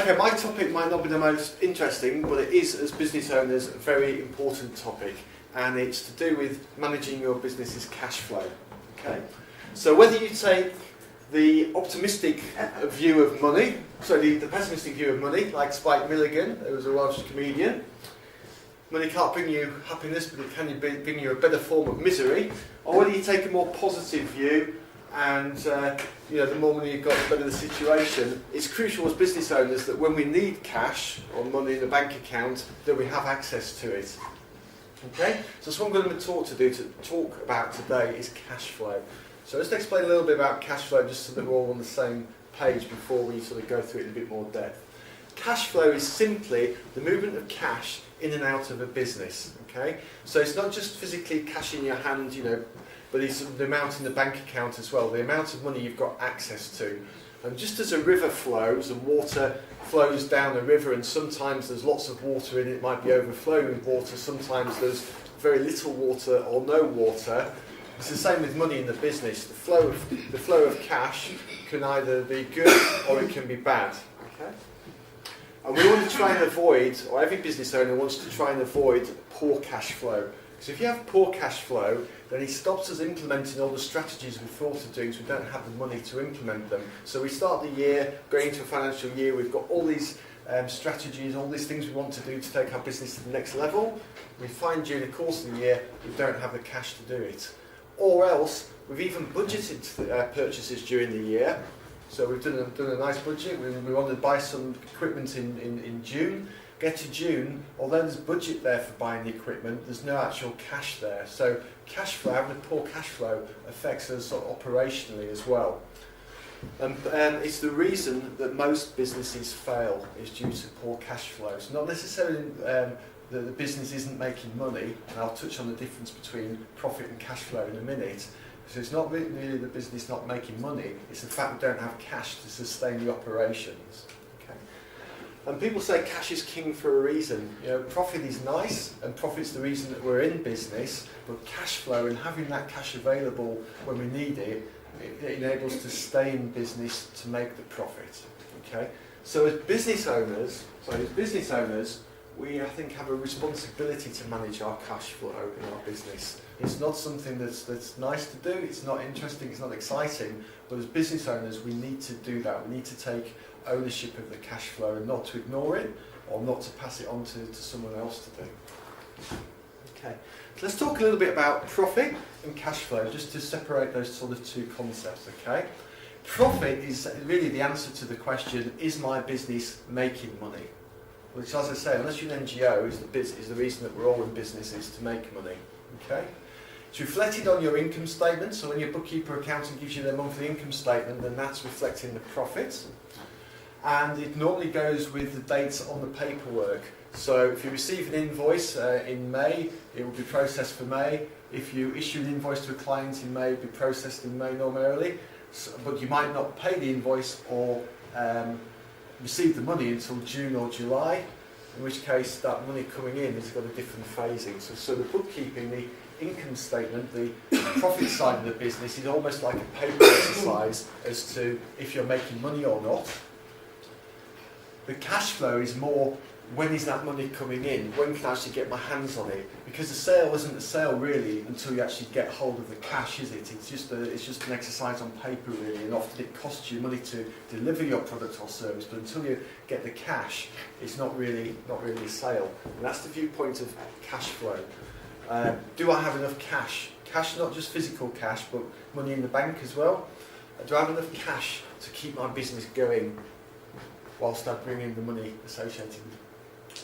Okay, my topic might not be the most interesting, but it is, as business owners, a very important topic, and it's to do with managing your business's cash flow. Okay, so whether you take the optimistic view of money, the pessimistic view of money, like Spike Milligan, who was a Welsh comedian, money can't bring you happiness, but it can bring you a better form of misery, or whether you take a more positive view, and the more money you've got, the better the situation. It's crucial as business owners that when we need cash or money in the bank account, that we have access to it. Okay, so that's what I'm going to talk about today is cash flow. So let's explain a little bit about cash flow, just so that we're all on the same page before we sort of go through it in a bit more depth. Cash flow is simply the movement of cash in and out of a business. Okay, so it's not just physically cash in your hand, but it's the amount in the bank account as well, the amount of money you've got access to. And just as a river flows and water flows down a river, and sometimes there's lots of water in it, might be overflowing with water, sometimes there's very little water or no water. It's the same with money in the business. The flow of cash can either be good or it can be bad. Okay? And we want to try and avoid, or every business owner wants to try and avoid poor cash flow. So if you have poor cash flow, then it stops us implementing all the strategies we thought of doing, so we don't have the money to implement them. So we start the year, going into a financial year, we've got all these strategies, all these things we want to do to take our business to the next level. We find during the course of the year, we don't have the cash to do it. Or else, we've even budgeted purchases during the year. So we've done a nice budget, we want to buy some equipment in June. Get to June, although there's budget there for buying the equipment, there's no actual cash there. So cash flow, having a poor cash flow affects us sort of operationally as well. And it's the reason that most businesses fail is due to poor cash flow. It's not necessarily that the business isn't making money, and I'll touch on the difference between profit and cash flow in a minute. So it's not really the business not making money, it's the fact we don't have cash to sustain the operations. And people say cash is king for a reason. Profit is nice, and profit's the reason that we're in business, but cash flow and having that cash available when we need it, it enables us to stay in business to make the profit. Okay? So as business owners, we I think have a responsibility to manage our cash flow in our business. It's not something that's nice to do, it's not interesting, it's not exciting, but as business owners we need to do that. We need to take ownership of the cash flow and not to ignore it or not to pass it on to someone else to do. Okay, so let's talk a little bit about profit and cash flow, just to separate those sort of two concepts. Okay, profit is really the answer to the question, is my business making money? Which, as I say, unless you're an NGO, is the reason that we're all in business is to make money. Okay, it's reflected on your income statement, so when your bookkeeper accountant gives you their monthly income statement, then that's reflecting the profit. And it normally goes with the dates on the paperwork. So if you receive an invoice in May, it will be processed for May. If you issue an invoice to a client in May, it will be processed in May normally. But you might not pay the invoice or receive the money until June or July, in which case that money coming in has got a different phasing. So the bookkeeping, the income statement, the profit side of the business is almost like a paper exercise as to if you're making money or not. The cash flow is more, when is that money coming in? When can I actually get my hands on it? Because the sale isn't a sale really until you actually get hold of the cash, is it? It's just an exercise on paper really, and often it costs you money to deliver your product or service, but until you get the cash, it's not really a sale. And that's the viewpoint of cash flow. Do I have enough cash? Cash, not just physical cash, but money in the bank as well. Do I have enough cash to keep my business going whilst I bring in the money associated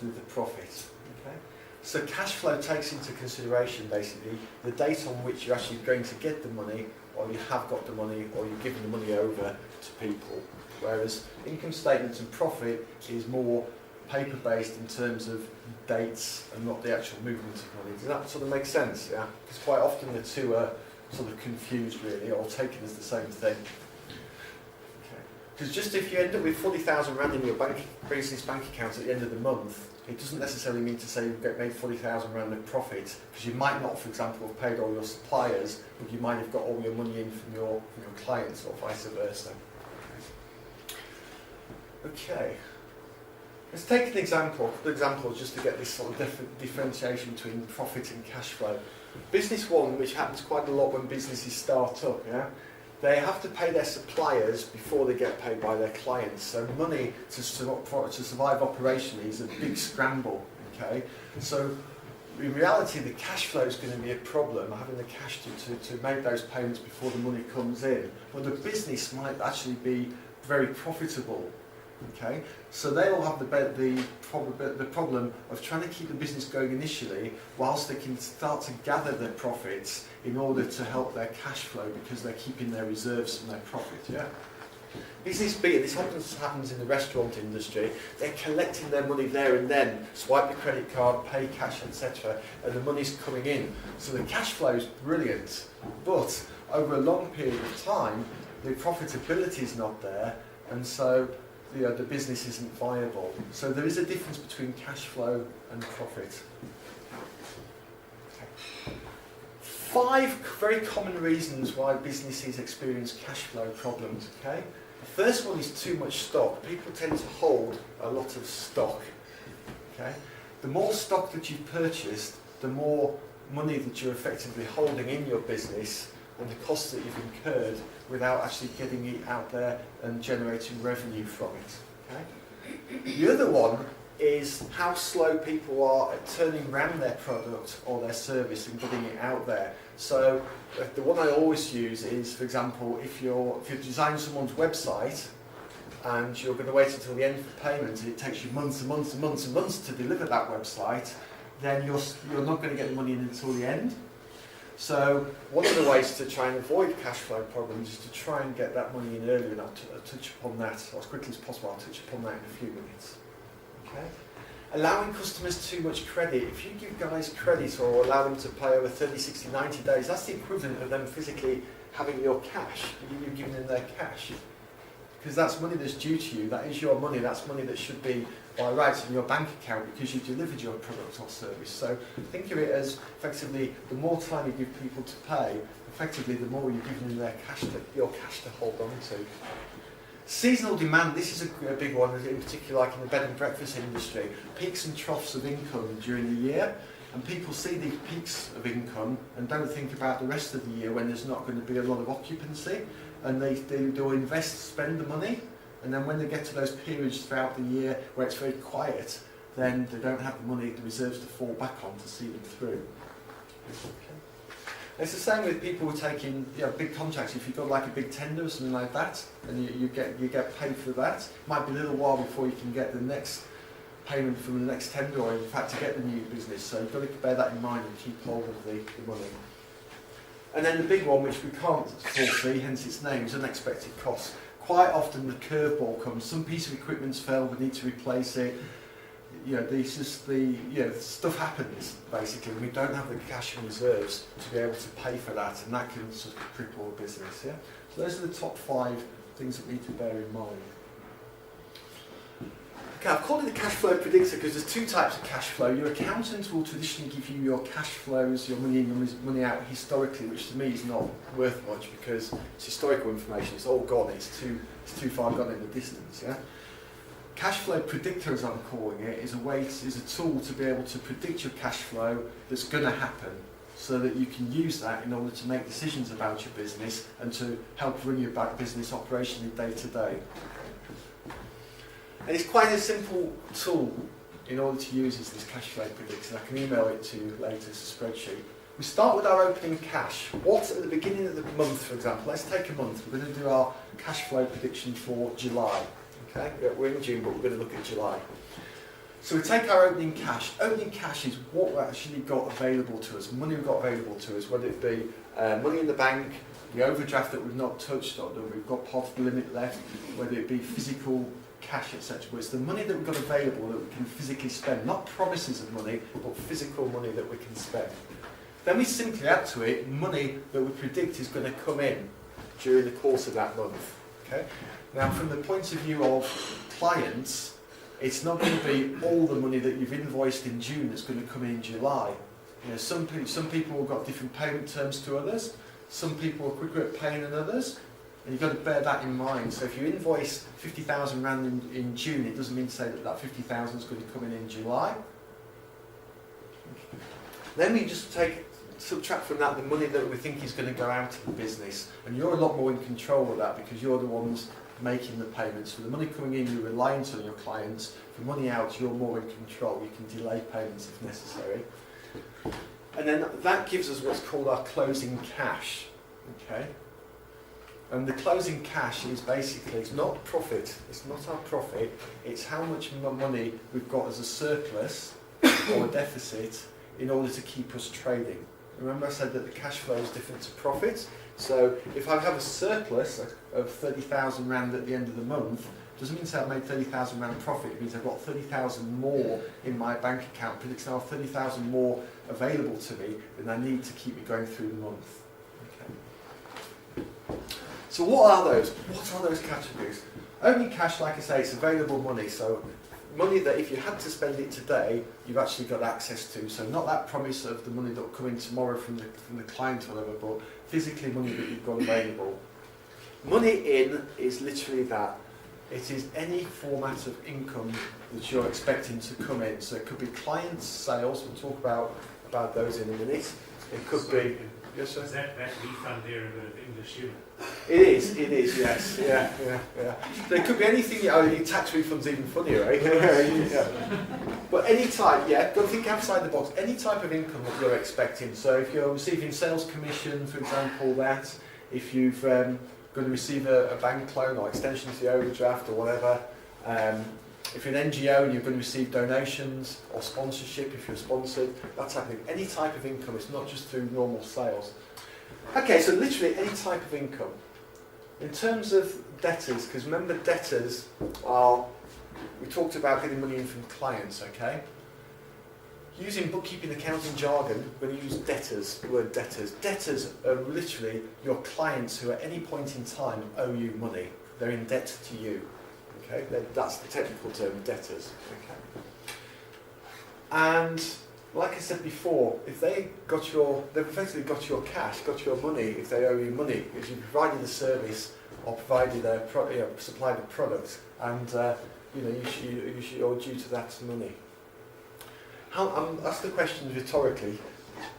with the profit? Okay? So cash flow takes into consideration basically the date on which you're actually going to get the money, or you have got the money, or you're giving the money over to people. Whereas income statement and profit is more paper-based in terms of dates and not the actual movement of money. Does that sort of make sense? Yeah? Because quite often the two are sort of confused really, or taken as the same thing. Because just if you end up with 40,000 rand in your business bank account at the end of the month, it doesn't necessarily mean to say you've made 40,000 rand of profit, because you might not, for example, have paid all your suppliers, but you might have got all your money in from your clients or vice versa. Okay. Let's take an example, just to get this sort of differentiation between profit and cash flow. Business one, which happens quite a lot when businesses start up, yeah? They have to pay their suppliers before they get paid by their clients. So money to survive operationally is a big scramble, okay? So in reality, the cash flow is going to be a problem, having the cash to make those payments before the money comes in. But the business might actually be very profitable. Okay, so they'll have the problem of trying to keep the business going initially, whilst they can start to gather their profits in order to help their cash flow, because they're keeping their reserves from their profit. Yeah. Business B, and this happens in the restaurant industry, they're collecting their money there and then, swipe the credit card, pay cash, etc., and the money's coming in. So the cash flow is brilliant, but over a long period of time, the profitability is not there, and so the business isn't viable. So there is a difference between cash flow and profit. Okay. 5 very common reasons why businesses experience cash flow problems. Okay. The first one is too much stock. People tend to hold a lot of stock. Okay. The more stock that you've purchased, the more money that you're effectively holding in your business, and the costs that you've incurred without actually getting it out there and generating revenue from it. Okay? The other one is how slow people are at turning around their product or their service and getting it out there. So the one I always use is, for example, if you're designing someone's website and you're going to wait until the end for payment, and it takes you months and months and months and months to deliver that website, then you're not going to get the money in until the end. So one of the ways to try and avoid cash flow problems is to try and get that money in earlier, and I'll touch upon that as quickly as possible. I'll touch upon that in a few minutes. Okay? Allowing customers too much credit. If you give guys credit or allow them to pay over 30, 60, 90 days, that's the equivalent of them physically having your cash. You're giving them their cash. Because that's money that's due to you, that is your money, that's money that should be by rights in your bank account because you've delivered your product or service. So think of it as effectively the more time you give people to pay, effectively the more you're giving them your cash to hold on to. Seasonal demand, this is a big one, in particular like in the bed and breakfast industry. Peaks and troughs of income during the year, and people see these peaks of income and don't think about the rest of the year when there's not going to be a lot of occupancy, and they'll invest, spend the money, and then when they get to those periods throughout the year where it's very quiet, then they don't have the money, the reserves to fall back on to see them through. Okay. It's the same with people who are taking big contracts. If you've got like a big tender or something like that, and you get paid for that, it might be a little while before you can get the next payment from the next tender, or in fact to get the new business. So you've got to bear that in mind and keep hold of the money. And then the big one, which we can't foresee, hence its name, is unexpected costs. Quite often the curveball comes. Some piece of equipment's failed, we need to replace it. Stuff happens basically. We don't have the cash and reserves to be able to pay for that, and that can sort of cripple a business. Yeah. So those are the top 5 things that we need to bear in mind. Okay, I've called it the cash flow predictor because there's 2 types of cash flow. Your accountant will traditionally give you your cash flows, your money in, money out historically, which to me is not worth much because it's historical information. It's all gone. It's too far gone in the distance. Yeah. Cash flow predictor, as I'm calling it, is a tool to be able to predict your cash flow that's going to happen, so that you can use that in order to make decisions about your business and to help run your business operationally day to day. And it's quite a simple tool in order to use this cash flow predictor. I can email it to you later as a spreadsheet. We start with our opening cash. What at the beginning of the month, for example, let's take a month. We're going to do our cash flow prediction for July. Okay? We're in June, but we're going to look at July. So we take our opening cash. Opening cash is what we actually got available to us, money we've got available to us, whether it be money in the bank, the overdraft that we've not touched or that we've got part of the limit left, whether it be physical cash, etc. But it's the money that we've got available that we can physically spend, not promises of money, but physical money that we can spend. Then we simply add to it money that we predict is going to come in during the course of that month. Okay? Now, from the point of view of clients, it's not going to be all the money that you've invoiced in June that's going to come in July. Some people have got different payment terms to others. Some people are quicker at paying than others. And you've got to bear that in mind. So if you invoice 50,000 rand in June, it doesn't mean to say that that 50,000 is going to come in July. Then we just subtract from that the money that we think is going to go out of the business. And you're a lot more in control of that because you're the ones making the payments. For the money coming in, you're reliant on your clients. For money out, you're more in control. You can delay payments if necessary. And then that gives us what's called our closing cash. Okay? And the closing cash is basically, it's not profit, it's not our profit, it's how much money we've got as a surplus or a deficit in order to keep us trading. Remember I said that the cash flow is different to profit? So if I have a surplus of 30,000 rand at the end of the month, doesn't mean to say I've made 30,000 rand profit, it means I've got 30,000 more in my bank account, but it's now 30,000 more available to me than I need to keep me going through the month. Okay. So what are those? What are those categories? Only cash, like I say, it's available money, so money that if you had to spend it today, you've actually got access to. So not that promise of the money that will come in tomorrow from the client or whatever, but physically money that you've got available. Money in is literally that. It is any format of income that you're expecting to come in. So it could be client sales, we'll talk about those in a minute. It could be... Yes, sir? Is that refund there in the English unit? It is, yes. Yeah. So it could be anything, tax refund's even funnier, right? Yeah. But any type, got to think outside the box, any type of income that you're expecting. So if you're receiving sales commission, for example, that, if you've going to receive a bank loan or extension to the overdraft or whatever, if you're an NGO and you're going to receive donations or sponsorship if you're sponsored, that type of thing. Any type of income, it's not just through normal sales. Okay, so literally any type of income. In terms of debtors, because remember debtors are, we talked about getting money in from clients, okay? Using bookkeeping accounting jargon, we're going to use debtors, the word debtors. Debtors are literally your clients who at any point in time owe you money. They're in debt to you. Okay, that's the technical term, debtors. Okay. And like I said before, if they've effectively got your cash, got your money, if they owe you money, if you provided a service or provided supplied a product, and you're due to that money. That's the question rhetorically,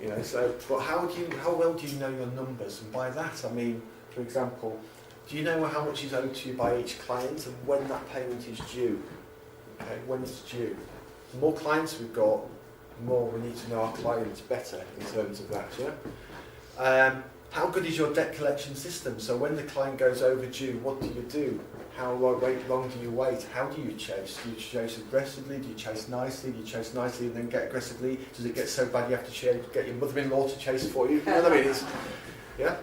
but how well do you know your numbers? And by that I mean, for example, do you know how much is owed to you by each client and when that payment is due? Okay, when it's due. The more clients we've got, the more we need to know our clients better in terms of that, yeah? How good is your debt collection system? So when the client goes overdue, what do you do? How long do you wait? How do you chase? Do you chase aggressively? Do you chase nicely? Do you chase nicely and then get aggressively? Does it get so bad you have to get your mother-in-law to chase for you? You know what I mean? Yeah?